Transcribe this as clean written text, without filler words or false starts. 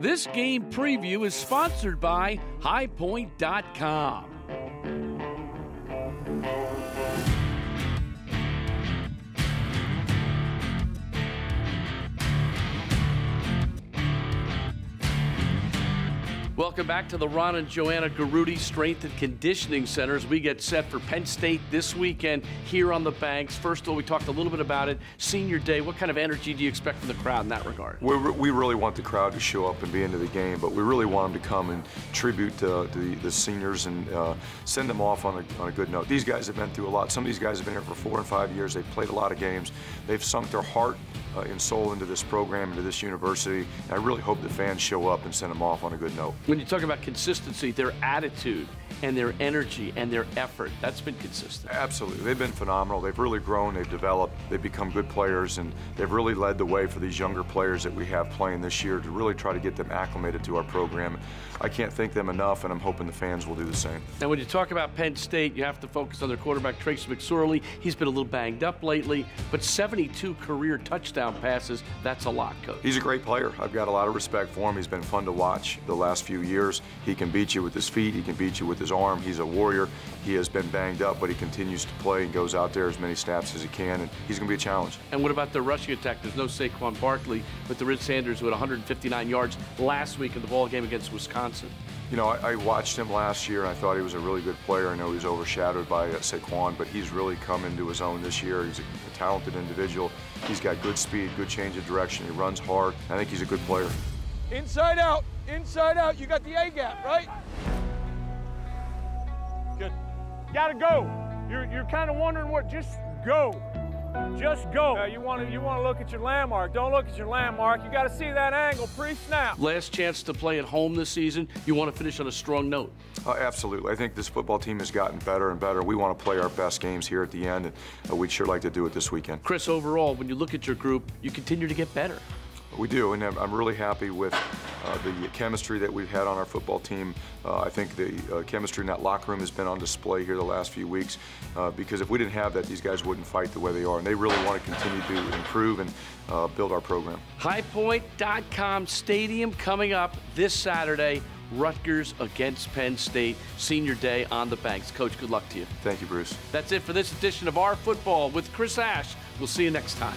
This game preview is sponsored by highpoint.com. Welcome back to the Ron and Joanna Garuti Strength and Conditioning Center as we get set for Penn State this weekend here on the Banks. First of all, we talked a little bit about it. Senior Day, what kind of energy do you expect from the crowd in that regard? We really want the crowd to show up and be into the game, but we really want them to come and tribute the seniors and send them off on a good note. These guys have been through a lot. Some of these guys have been here for 4 and 5 years. They've played a lot of games. They've sunk their heart and soul into this program, into this university. And I really hope the fans show up and send them off on a good note. When you talk about consistency, their attitude and their energy and their effort, that's been consistent. Absolutely. They've been phenomenal. They've really grown. They've developed. They've become good players, and they've really led the way for these younger players that we have playing this year to really try to get them acclimated to our program. I can't thank them enough, and I'm hoping the fans will do the same. Now, when you talk about Penn State, you have to focus on their quarterback, Trace McSorley. He's been a little banged up lately, but 72 career touchdown passes, that's a lot, Coach. He's a great player. I've got a lot of respect for him. He's been fun to watch the last few years. He can beat you with his feet. He can beat you with his arm. He's a warrior. He has been banged up, but he continues to play and goes out there as many snaps as he can, and he's going to be a challenge. And what about the rushing attack? There's no Saquon Barkley, but there is Sanders who had 159 yards last week in the ball game against Wisconsin. You know, I watched him last year, and I thought he was a really good player. I know he was overshadowed by Saquon, but he's really come into his own this year. He's a talented individual. He's got good speed, good change of direction. He runs hard. I think he's a good player. Inside out, inside out. You got the A gap, right? Good. Gotta go. You're kind of wondering what. Just go. Just go. You want to look at your landmark. Don't look at your landmark. You got to see that angle pre-snap. Last chance to play at home this season. You want to finish on a strong note. Absolutely. I think this football team has gotten better and better. We want to play our best games here at the end, and we'd sure like to do it this weekend. Chris, overall, when you look at your group, you continue to get better. We do, and I'm really happy with the chemistry that we've had on our football team. I think the chemistry in that locker room has been on display here the last few weeks because if we didn't have that, these guys wouldn't fight the way they are, and they really want to continue to improve and build our program. Highpoint.com Stadium coming up this Saturday. Rutgers against Penn State, Senior Day on the Banks. Coach, good luck to you. Thank you, Bruce. That's it for this edition of Our Football with Chris Ash. We'll see you next time.